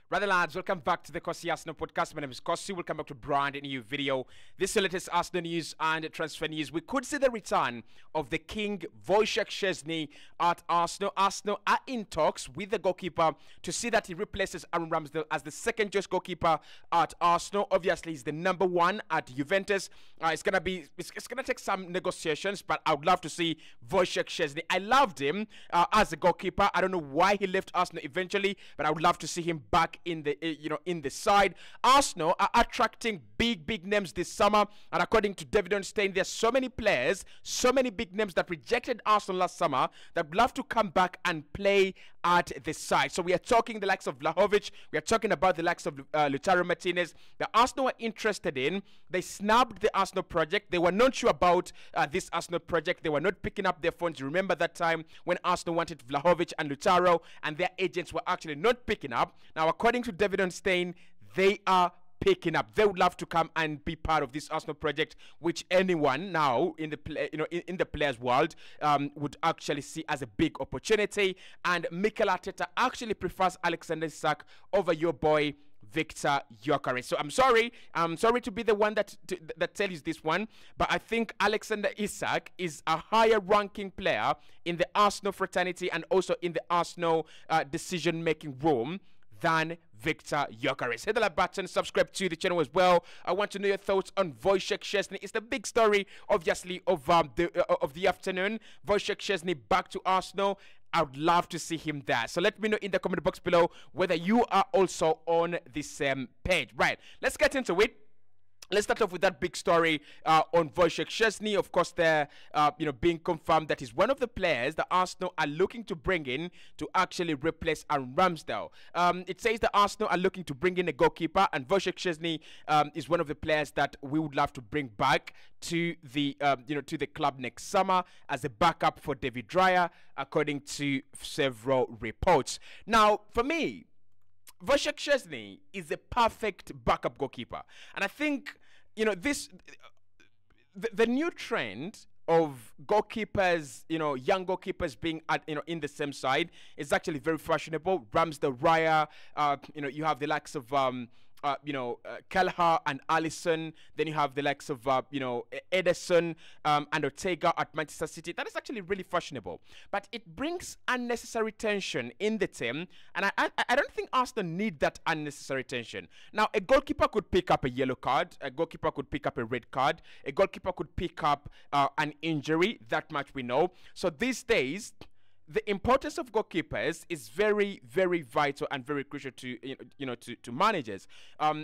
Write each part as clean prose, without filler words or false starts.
Rather lads, welcome back to the Cossy Arsenal podcast. My name is Cossy. Welcome back to a brand new video. This is the latest Arsenal news and transfer news. We could see the return of the King Wojciech Szczesny at Arsenal. Arsenal are in talks with the goalkeeper to see that he replaces Ramsdale as the second choice goalkeeper at Arsenal. Obviously, he's the number one at Juventus. It's gonna take some negotiations, but I would love to see Wojciech Szczesny. I loved him as a goalkeeper. I don't know why he left Arsenal eventually, but I would love to see him back in the in the side. Arsenal are attracting big names this summer, and according to David Stein, there's so many players, so many big names that rejected Arsenal last summer that would love to come back and play at the side. So we are talking the likes of Vlahovic, we are talking about the likes of Lautaro Martinez. The Arsenal were interested in. They snubbed the Arsenal project. They were not sure about this Arsenal project. They were not picking up their phones. You remember that time when Arsenal wanted Vlahovic and Lautaro, and their agents were actually not picking up. Now, according to David Stein, they are picking up. They would love to come and be part of this Arsenal project, which anyone now in the in the players' world would actually see as a big opportunity. And Mikel Arteta actually prefers Alexander Isak over your boy Victor Gyökeres. So I'm sorry to be the one that tells you this one, but I think Alexander Isak is a higher ranking player in the Arsenal fraternity and also in the Arsenal decision making room than Victor Gyökeres. Hit the like button, subscribe to the channel as well. I want to know your thoughts on Wojciech Szczesny. It's the big story, obviously, of the afternoon. Wojciech Szczesny back to Arsenal. I would love to see him there. So let me know in the comment box below whether you are also on the same page. Right, let's get into it. Let's start off with that big story on Wojciech Szczesny. Of course, they're being confirmed that he's one of the players that Arsenal are looking to bring in to actually replace Ramsdale. It says that Arsenal are looking to bring in a goalkeeper, and Wojciech Szczesny is one of the players that we would love to bring back to the to the club next summer as a backup for David Raya, according to several reports. Now, for me, Wojciech Szczesny is a perfect backup goalkeeper, and I think the new trend of goalkeepers, young goalkeepers being at in the same side is actually very fashionable. Ramsdale, Raya, you have the likes of Kelleher and Alisson. Then you have the likes of Ederson and Ortega at Manchester City. That is actually really fashionable, but it brings unnecessary tension in the team, and I don't think Arsenal need that unnecessary tension. Now, a goalkeeper could pick up a yellow card, a goalkeeper could pick up a red card, a goalkeeper could pick up an injury. That much we know. So these days, the importance of goalkeepers is very vital and very crucial to to managers.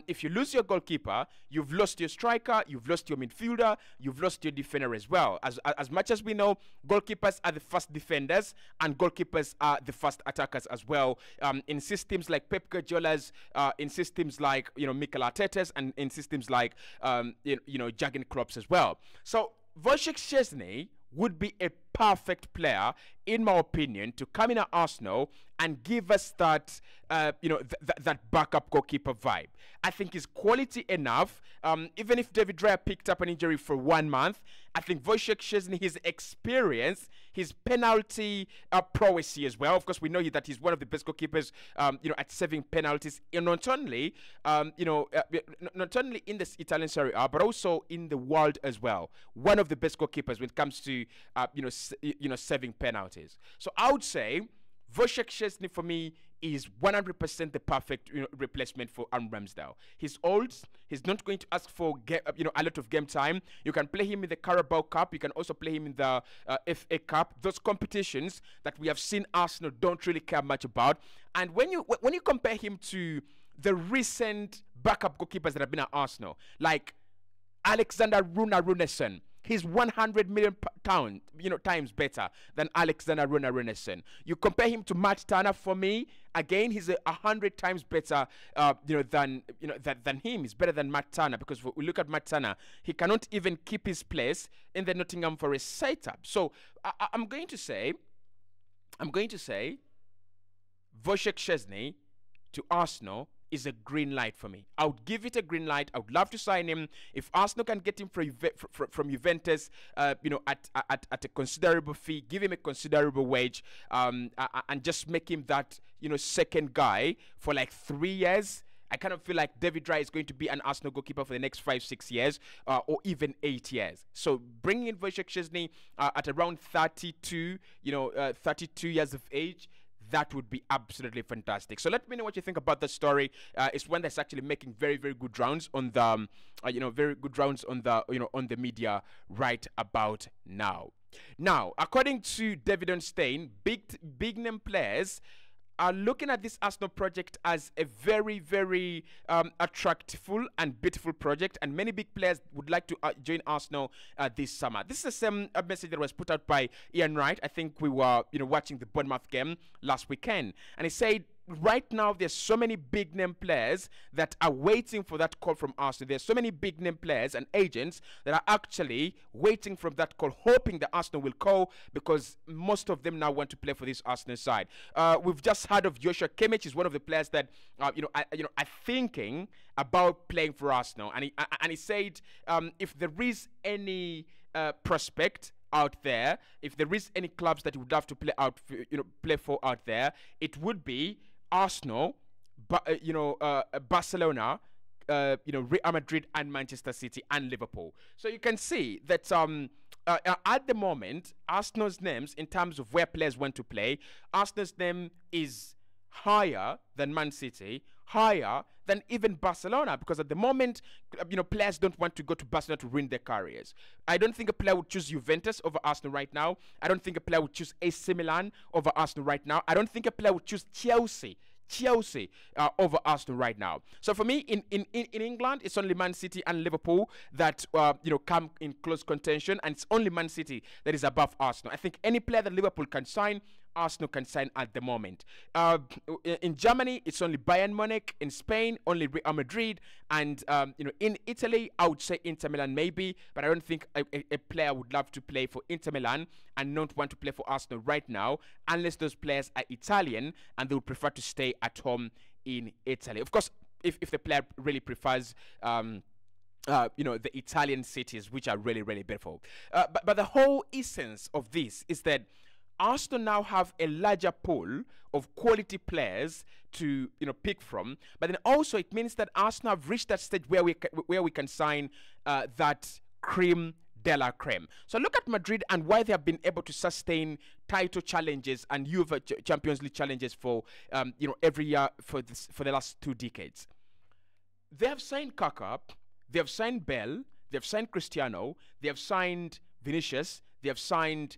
If you lose your goalkeeper, you've lost your striker, you've lost your midfielder, you've lost your defender as well. As much as we know, goalkeepers are the first defenders and goalkeepers are the first attackers as well. In systems like Pep Guardiola's, in systems like Mikel Arteta's, and in systems like Jurgen Klopp's as well. So Wojciech Szczesny would be a perfect player, in my opinion, to come in at Arsenal and give us that that backup goalkeeper vibe. I think he's quality enough. Even if David Raya picked up an injury for 1 month, I think Wojciech Szczesny, his experience, his penalty prowess as well. Of course, we know that he's one of the best goalkeepers, at saving penalties. Not only, not only in this Italian Serie A, but also in the world as well. One of the best goalkeepers when it comes to, saving penalties. So I would say Wojciech Szczesny for me is 100% the perfect replacement for Ramsdale. He's old. He's not going to ask for a lot of game time. You can play him in the Carabao Cup. You can also play him in the FA Cup. Those competitions that we have seen Arsenal don't really care much about. And when you compare him to the recent backup goalkeepers that have been at Arsenal, like Alexander Runarsson, he's 100 million times better than Alexander Runarsson. You compare him to Matt Turner, for me, again, he's 100 times better, than him. He's better than Matt Turner, because if we look at Matt Turner, he cannot even keep his place in the Nottingham Forest setup. So I'm going to say Wojciech Szczesny to Arsenal is a green light for me. I would give it a green light. I would love to sign him. If Arsenal can get him from Juventus, you know, at a considerable fee, give him a considerable wage, and just make him that, you know, second guy for like 3 years. I kind of feel like David Raya is going to be an Arsenal goalkeeper for the next 5-6 years, or even 8 years. So bringing in Wojciech Szczesny at around 32, 32 years of age, that would be absolutely fantastic. So let me know what you think about the story. It's one that's actually making very, very good rounds on the, very good rounds on the, on the media right about now. Now, according to David Ornstein, big name players are looking at this Arsenal project as a very, very attractive and beautiful project, and many big players would like to join Arsenal this summer. This is the same message that was put out by Ian Wright. I think we were, watching the Bournemouth game last weekend, and he said, right now, there's so many big name players that are waiting for that call from Arsenal. There's so many big name players and agents that are actually waiting for that call, hoping that Arsenal will call, because most of them now want to play for this Arsenal side. We've just heard of Joshua Kimmich. Is one of the players that are thinking about playing for Arsenal, and he said, if there is any prospect out there, if there is any clubs that he would love to play for out there, it would be Arsenal, Barcelona, Real Madrid and Manchester City and Liverpool. So you can see that at the moment, Arsenal's names in terms of where players want to play, Arsenal's name is higher than Man City, higher than even Barcelona, because at the moment, players don't want to go to Barcelona to ruin their careers. I don't think a player would choose Juventus over Arsenal right now. I don't think a player would choose AC Milan over Arsenal right now. I don't think a player would choose Chelsea over Arsenal right now. So for me, in England, it's only Man City and Liverpool that come in close contention, and it's only Man City that is above Arsenal. I think any player that Liverpool can sign, Arsenal can sign at the moment. In Germany, it's only Bayern Munich. In Spain, only Real Madrid. And in Italy, I would say Inter Milan maybe, but I don't think a player would love to play for Inter Milan and not want to play for Arsenal right now, unless those players are Italian and they would prefer to stay at home in Italy. Of course, if the player really prefers the Italian cities, which are really, really beautiful. But the whole essence of this is that Arsenal now have a larger pool of quality players to pick from, but then also it means that Arsenal have reached that stage where we can sign that creme de la creme. So look at Madrid and why they have been able to sustain title challenges and UEFA Champions League challenges for every year for the last 2 decades. They have signed Kaká, they have signed Bell, they have signed Cristiano, they have signed Vinicius, they have signed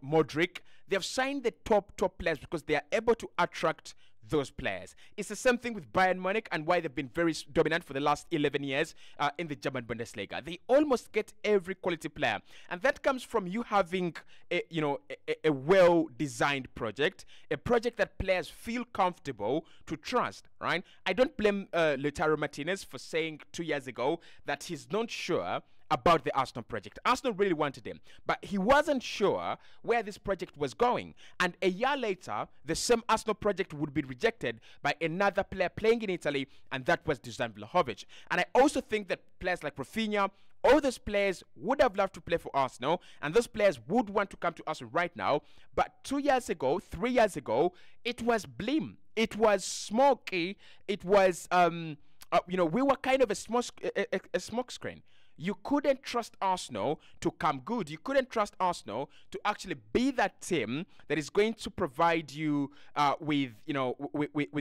Modric. They have signed the top players because they are able to attract those players. It's the same thing with Bayern Munich and why they've been very dominant for the last 11 years in the German Bundesliga. They almost get every quality player, and that comes from you having a well-designed project, a project that players feel comfortable to trust, right? I don't blame Lautaro Martinez for saying 2 years ago that he's not sure about the Arsenal project. Arsenal really wanted him, but he wasn't sure where this project was going. And a year later, the same Arsenal project would be rejected by another player playing in Italy, and that was Dusan Vlahovic. And I also think that players like Rafinha, all those players would have loved to play for Arsenal, and those players would want to come to Arsenal right now. But 2 years ago, 3 years ago, it was blim. It was smoky. It was, we were kind of a smoke screen. You couldn't trust Arsenal to come good. You couldn't trust Arsenal to actually be that team that is going to provide you with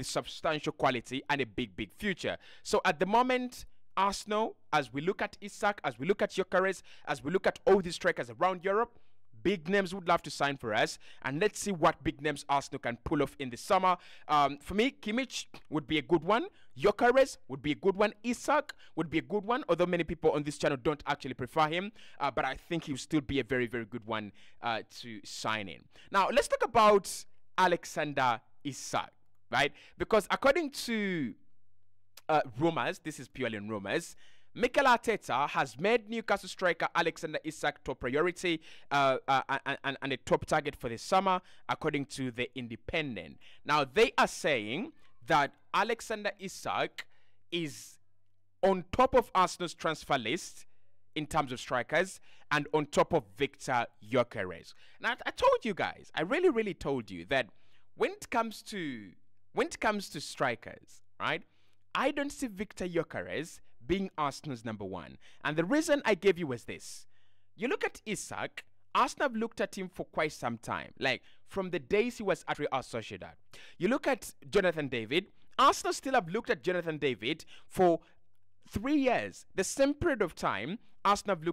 substantial quality and a big future. So at the moment, Arsenal, as we look at Isak, as we look at Gyökeres, as we look at all these strikers around Europe, big names would love to sign for us, and let's see what big names Arsenal can pull off in the summer. For me, Kimmich would be a good one. Gyökeres would be a good one. Isak would be a good one, although many people on this channel don't actually prefer him. But I think he will still be a very, very good one to sign in. Now, let's talk about Alexander Isak, right? Because according to rumors, this is purely rumors, Mikel Arteta has made Newcastle striker Alexander Isak top priority and a top target for the summer, according to The Independent. Now, they are saying that Alexander Isak is on top of Arsenal's transfer list in terms of strikers and on top of Victor Gyökeres. Now, I told you guys, I really told you that when it comes to strikers, right, I don't see Victor Gyökeres being Arsenal's number one. And the reason I gave you was this. You look at Isak, Arsenal have looked at him for quite some time, like from the days he was at Real Sociedad. You look at Jonathan David, Arsenal still have looked at Jonathan David for 3 years, the same period of time Arsenal have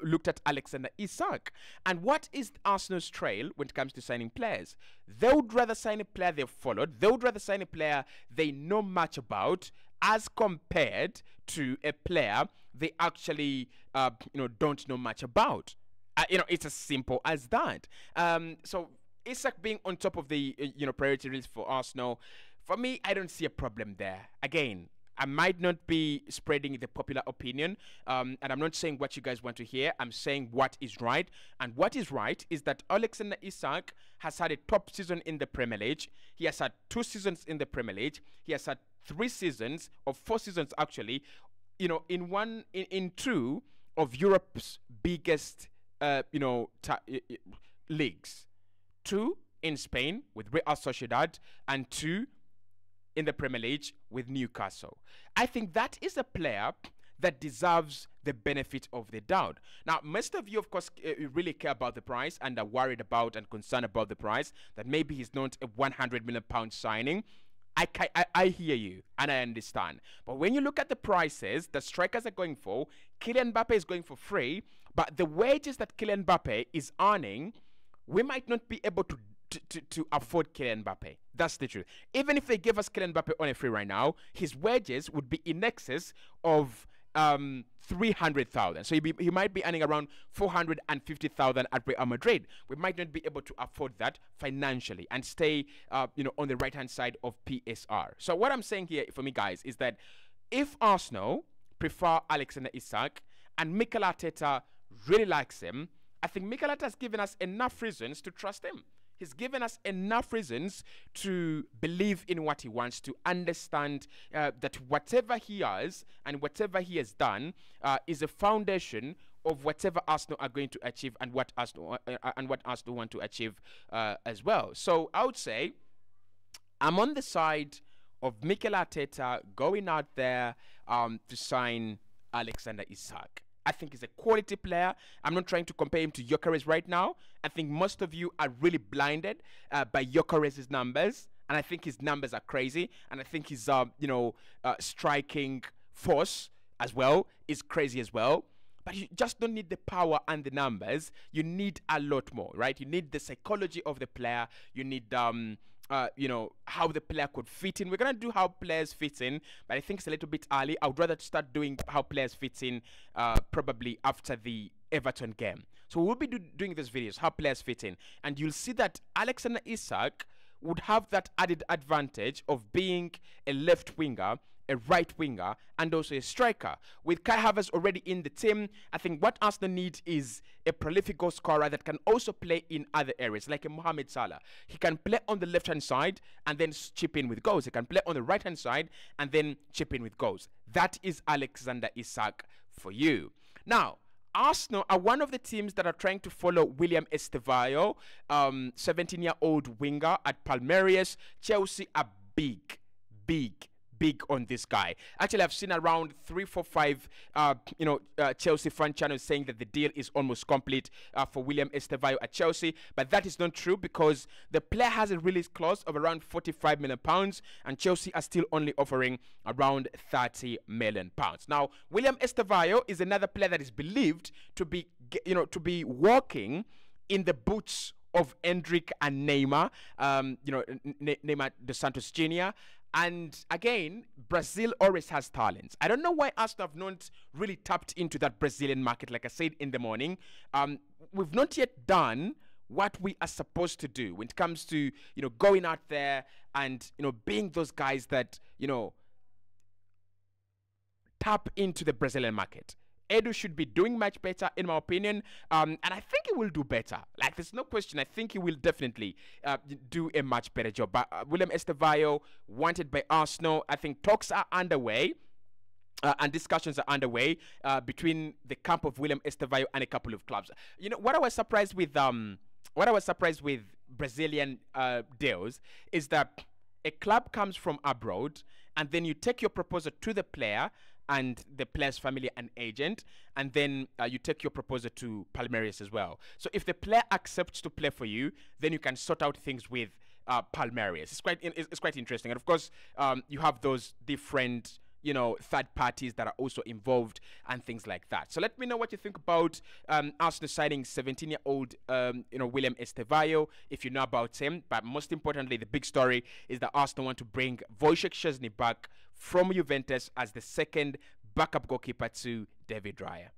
looked at Alexander Isak. And what is Arsenal's trail when it comes to signing players? They would rather sign a player they've followed. They would rather sign a player they know much about as compared to a player they actually don't know much about. It's as simple as that. So Isak being on top of the priority list for Arsenal, for me, I don't see a problem there. Again, I might not be spreading the popular opinion, and I'm not saying what you guys want to hear. I'm saying what is right. And what is right is that Alexander Isak has had a top season in the Premier League. He has had 2 seasons in the Premier League. He has had 3 seasons, or 4 seasons actually, in 2 of Europe's biggest, leagues. 2 in Spain with Real Sociedad and 2 in the Premier League with Newcastle. I think that is a player that deserves the benefit of the doubt. Now, most of you, of course, really care about the price and are worried about and concerned about the price, that maybe he's not a £100 million signing. I hear you and I understand. But when you look at the prices that strikers are going for, Kylian Mbappe is going for free, but the wages that Kylian Mbappe is earning, we might not be able to afford Kylian Mbappe. That's the truth. Even if they give us Kylian Mbappe on a free right now, his wages would be in excess of 300,000. So he might be earning around 450,000 at Real Madrid. We might not be able to afford that financially and stay on the right hand side of PSR. So what I'm saying here for me, guys, is that if Arsenal prefer Alexander Isak and Mikel Arteta really likes him, I think Mikel Arteta has given us enough reasons to trust him. He's given us enough reasons to believe in what he wants, to understand that whatever he has and whatever he has done is a foundation of whatever Arsenal are going to achieve and what Arsenal want to achieve as well. So I would say I'm on the side of Mikel Arteta going out there to sign Alexander Isak. I think he's a quality player. I'm not trying to compare him to Gyökeres right now. I think most of you are really blinded by Gyökeres' numbers, and I think his numbers are crazy. And I think his striking force as well is crazy as well. But you just don't need the power and the numbers. You need a lot more, right? You need the psychology of the player. You need how the player could fit in. We're going to do how players fit in, but I think it's a little bit early. I would rather start doing how players fit in probably after the Everton game. So we'll be doing these videos, how players fit in. And you'll see that Alexander Isak would have that added advantage of being a left winger, a right winger, and also a striker. With Kai Havertz already in the team, I think what Arsenal needs is a prolific goal scorer that can also play in other areas, like a Mohamed Salah. He can play on the left-hand side and then chip in with goals. He can play on the right-hand side and then chip in with goals. That is Alexander Isak for you. Now, Arsenal are one of the teams that are trying to follow William Estevayo, 17-year-old winger at Palmeiras. Chelsea are big on this guy. Actually, I've seen around 3, 4, 5 Chelsea fan channels saying that the deal is almost complete for William Estevayo at Chelsea, but that is not true because the player has a release clause of around £45 million and Chelsea are still only offering around £30 million. Now, William Estevayo is another player that is believed to be walking in the boots of Endrick and Neymar, Neymar dos Santos Jr., and again, Brazil always has talents. I don't know why Arsenal have not really tapped into that Brazilian market. Like I said in the morning, we've not yet done what we are supposed to do when it comes to going out there and being those guys that tap into the Brazilian market. Edu should be doing much better, in my opinion. And I think he will do better. Like, there's no question. I think he will definitely do a much better job. But William Estevayo, wanted by Arsenal. I think talks are underway. And discussions are underway between the camp of William Estevayo and a couple of clubs. You know what I was surprised with? What I was surprised with Brazilian deals is that a club comes from abroad, and then you take your proposal to the player and the player's family and agent, and then you take your proposal to Palmeiras as well. So if the player accepts to play for you, then you can sort out things with Palmeiras. It's quite interesting, and of course you have those different, you know, third parties that are also involved and things like that. So let me know what you think about Arsenal signing 17-year-old, you know, William Estevayo, if you know about him. But most importantly, the big story is that Arsenal want to bring Wojciech Szczesny back from Juventus as the second backup goalkeeper to David Raya.